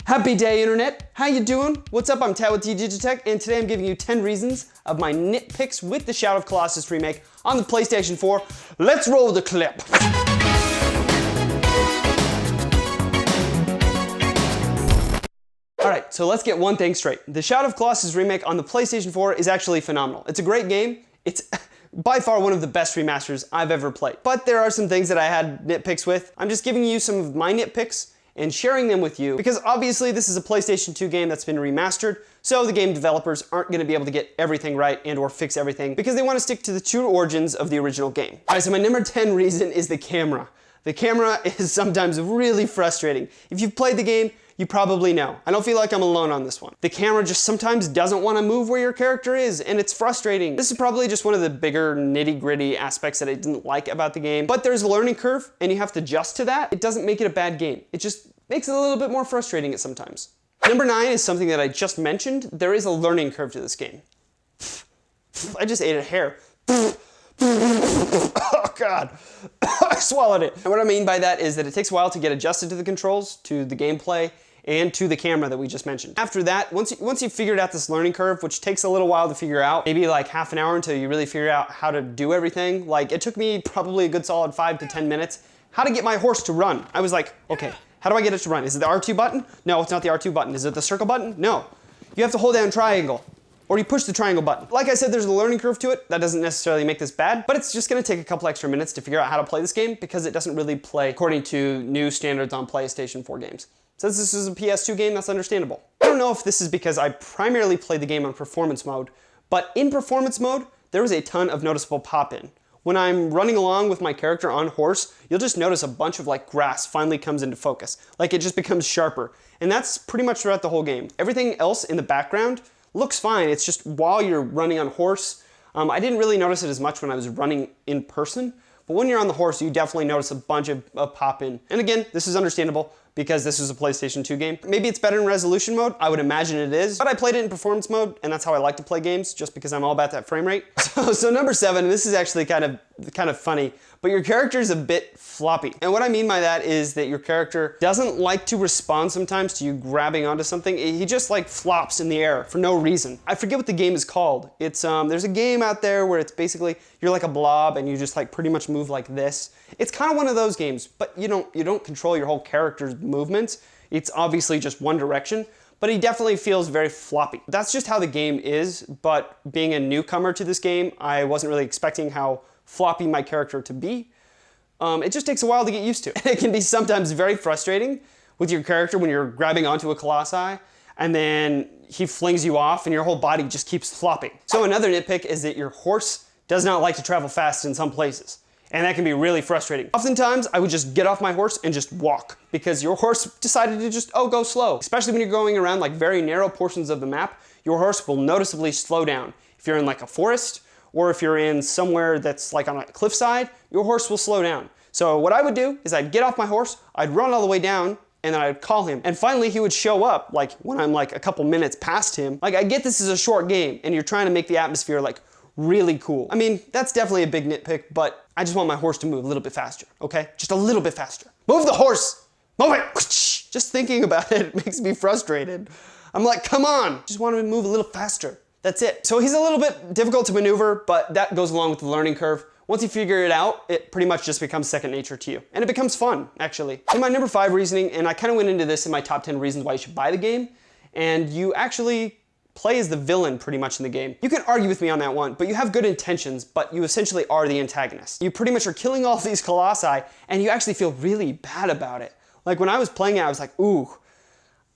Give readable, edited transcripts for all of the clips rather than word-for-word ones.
Happy day, Internet! How you doing? What's up? I'm Tad with t-digitech, and today I'm giving you 10 reasons of my nitpicks with the Shadow of Colossus Remake on the PlayStation 4. Let's roll the clip! Alright, so let's get one thing straight. The Shadow of Colossus Remake on the PlayStation 4 is actually phenomenal. It's a great game. It's by far one of the best remasters I've ever played. But there are some things that I had nitpicks with. I'm just giving you some of my nitpicks and sharing them with you, because obviously this is a PlayStation 2 game that's been remastered, so the game developers aren't going to be able to get everything right and or fix everything, because they want to stick to the true origins of the original game. Alright, so my number 10 reason is the camera. The camera is sometimes really frustrating. If you've played the game, you probably know. I don't feel like I'm alone on this one. The camera just sometimes doesn't want to move where your character is, and it's frustrating. This is probably just one of the bigger nitty-gritty aspects that I didn't like about the game, but there's a learning curve, and you have to adjust to that. It doesn't make it a bad game. It just makes it a little bit more frustrating at sometimes. Number 9 is something that I just mentioned. There is a learning curve to this game. I just ate a hair. Oh God, I swallowed it. And what I mean by that is that it takes a while to get adjusted to the controls, to the gameplay, and to the camera that we just mentioned. After that, once you've figured out this learning curve, which takes a little while to figure out, maybe like half an hour until you really figure out how to do everything. Like, it took me probably a good solid 5 to 10 minutes. How to get my horse to run. I was like, okay, how do I get it to run? Is it the R2 button? No, it's not the R2 button. Is it the circle button? No. You have to hold down triangle, or you push the triangle button. Like I said, there's a learning curve to it. That doesn't necessarily make this bad, but it's just gonna take a couple extra minutes to figure out how to play this game, because it doesn't really play according to new standards on PlayStation 4 games. Since this is a PS2 game, that's understandable. I don't know if this is because I primarily played the game on performance mode, but in performance mode, there was a ton of noticeable pop-in. When I'm running along with my character on horse, you'll just notice a bunch of like grass finally comes into focus. Like, it just becomes sharper. And that's pretty much throughout the whole game. Everything else in the background looks fine. It's just while you're running on horse, I didn't really notice it as much when I was running in person, but when you're on the horse, you definitely notice a bunch of pop-in. And again, this is understandable because this is a PlayStation 2 game. Maybe it's better in resolution mode. I would imagine it is, but I played it in performance mode, and that's how I like to play games, just because I'm all about that frame rate. So number 7, this is actually kind of funny, but your character is a bit floppy. And what I mean by that is that your character doesn't like to respond sometimes to you grabbing onto something. He just like flops in the air for no reason. I forget what the game is called. It's there's a game out there where it's basically you're like a blob and you just like pretty much move like this. It's kind of one of those games, but you don't control your whole character's movements. It's obviously just one direction, but he definitely feels very floppy. That's just how the game is, but being a newcomer to this game, I wasn't really expecting how floppy my character to be. It just takes a while to get used to. It can be sometimes very frustrating with your character when you're grabbing onto a colossi, and then he flings you off and your whole body just keeps flopping. So another nitpick is that your horse does not like to travel fast in some places. And that can be really frustrating. Oftentimes, I would just get off my horse and just walk, because your horse decided to just, go slow. Especially when you're going around like very narrow portions of the map, your horse will noticeably slow down. If you're in like a forest, or if you're in somewhere that's like on a cliffside, your horse will slow down. So what I would do is I'd get off my horse, I'd run all the way down, and then I'd call him. And finally he would show up, like when I'm like a couple minutes past him. Like, I get this is a short game, and you're trying to make the atmosphere like really cool. I mean, that's definitely a big nitpick, but I just want my horse to move a little bit faster, okay? Just a little bit faster. Move the horse! Move it! Just thinking about it makes me frustrated. I'm like, come on! Just want him to move a little faster. That's it. So he's a little bit difficult to maneuver, but that goes along with the learning curve. Once you figure it out, it pretty much just becomes second nature to you. And it becomes fun, actually. In my number 5 reasoning, and I kind of went into this in my top 10 reasons why you should buy the game, and you actually play as the villain pretty much in the game. You can argue with me on that one, but you have good intentions, but you essentially are the antagonist. You pretty much are killing all these colossi, and you actually feel really bad about it. Like, when I was playing it, I was like, ooh,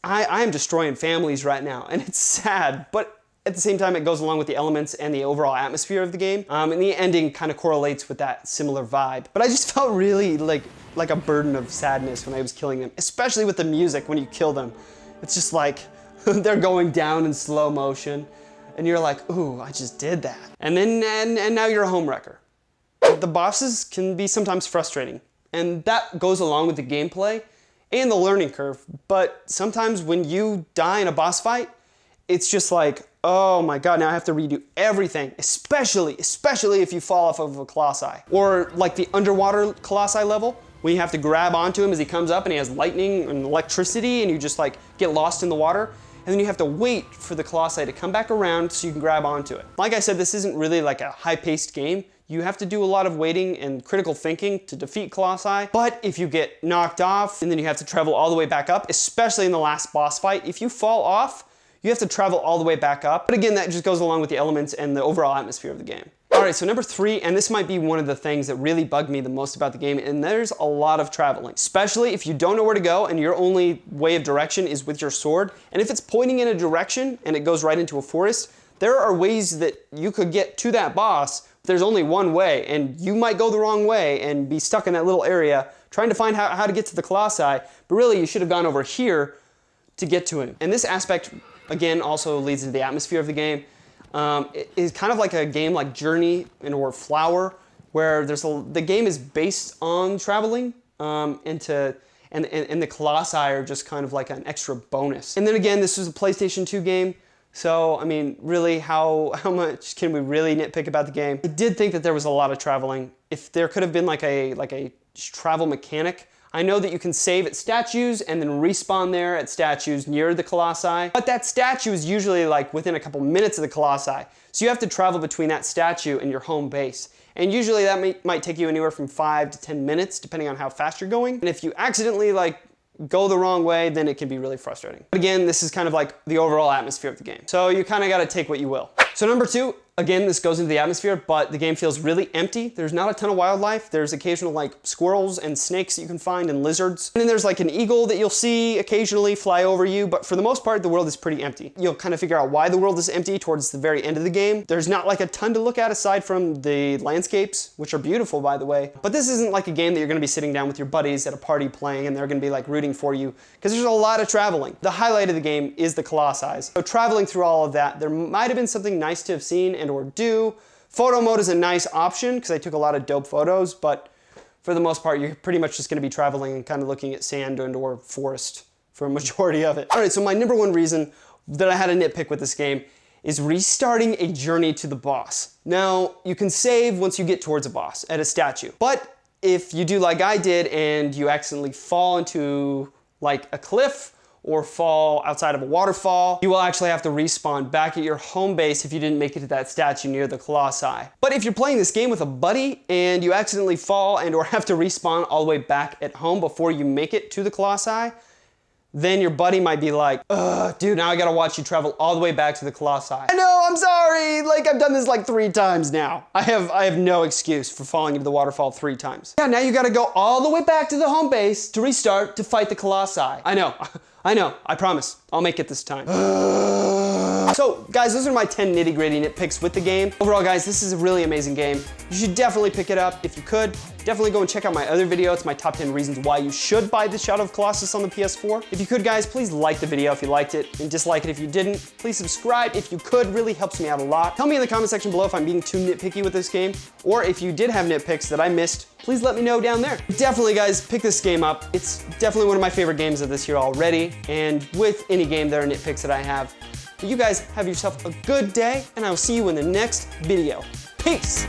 I am destroying families right now, and it's sad, but at the same time, it goes along with the elements and the overall atmosphere of the game, and the ending kind of correlates with that similar vibe. But I just felt really like a burden of sadness when I was killing them, especially with the music when you kill them. It's just like, they're going down in slow motion, and you're like, ooh, I just did that. And then, and now you're a homewrecker. The bosses can be sometimes frustrating, and that goes along with the gameplay and the learning curve, but sometimes when you die in a boss fight, it's just like, oh my God, now I have to redo everything, especially if you fall off of a colossi. Or like the underwater colossi level, when you have to grab onto him as he comes up and he has lightning and electricity and you just like get lost in the water. And then you have to wait for the Colossi to come back around so you can grab onto it. Like I said, this isn't really like a high-paced game. You have to do a lot of waiting and critical thinking to defeat Colossi. But if you get knocked off and then you have to travel all the way back up, especially in the last boss fight, if you fall off, you have to travel all the way back up. But again, that just goes along with the elements and the overall atmosphere of the game. All right, so number 3, and this might be one of the things that really bugged me the most about the game, and there's a lot of traveling, especially if you don't know where to go and your only way of direction is with your sword. And if it's pointing in a direction and it goes right into a forest, there are ways that you could get to that boss, but there's only one way, and you might go the wrong way and be stuck in that little area trying to find how to get to the Colossi, but really you should have gone over here to get to him. And this aspect, again, also leads to the atmosphere of the game. It is kind of like a game like Journey or Flower, where the game is based on traveling, and the Colossi are just kind of like an extra bonus. And then again, this was a PlayStation 2 game, so I mean, really, how much can we really nitpick about the game? I did think that there was a lot of traveling. If there could have been like a travel mechanic. I know that you can save at statues and then respawn there at statues near the Colossi, but that statue is usually like within a couple minutes of the Colossi. So you have to travel between that statue and your home base. And usually that might take you anywhere from 5 to 10 minutes, depending on how fast you're going. And if you accidentally like go the wrong way, then it can be really frustrating. But again, this is kind of like the overall atmosphere of the game. So you kind of got to take what you will. So number 2, again, this goes into the atmosphere, but the game feels really empty. There's not a ton of wildlife. There's occasional like squirrels and snakes that you can find and lizards. And then there's like an eagle that you'll see occasionally fly over you, but for the most part, the world is pretty empty. You'll kind of figure out why the world is empty towards the very end of the game. There's not like a ton to look at aside from the landscapes, which are beautiful, by the way. But this isn't like a game that you're gonna be sitting down with your buddies at a party playing and they're gonna be like rooting for you, because there's a lot of traveling. The highlight of the game is the Colossi. So traveling through all of that, there might have been something nice to have seen and or do. Photo mode is a nice option because I took a lot of dope photos, but for the most part, you're pretty much just going to be traveling and kind of looking at sand and or forest for a majority of it. All right, so my number 1 reason that I had a nitpick with this game is restarting a journey to the boss. Now, you can save once you get towards a boss at a statue, but if you do like I did and you accidentally fall into like a cliff or fall outside of a waterfall, you will actually have to respawn back at your home base if you didn't make it to that statue near the Colossi. But if you're playing this game with a buddy and you accidentally fall and or have to respawn all the way back at home before you make it to the Colossi, then your buddy might be like, ugh, dude, now I gotta watch you travel all the way back to the Colossi. I know, I'm sorry, like I've done this like 3 times now. I have no excuse for falling into the waterfall 3 times. Yeah, now you gotta go all the way back to the home base to restart to fight the Colossi. I know, I promise, I'll make it this time. So guys, those are my 10 nitty-gritty nitpicks with the game. Overall guys, this is a really amazing game. You should definitely pick it up if you could. Definitely go and check out my other video. It's my top 10 reasons why you should buy the Shadow of Colossus on the PS4. If you could guys, please like the video if you liked it and dislike it if you didn't. Please subscribe if you could, really helps me out a lot. Tell me in the comment section below if I'm being too nitpicky with this game, or if you did have nitpicks that I missed, please let me know down there. Definitely guys, pick this game up. It's definitely one of my favorite games of this year already, and with any game there are nitpicks that I have. But you guys have yourself a good day, and I will see you in the next video. Peace!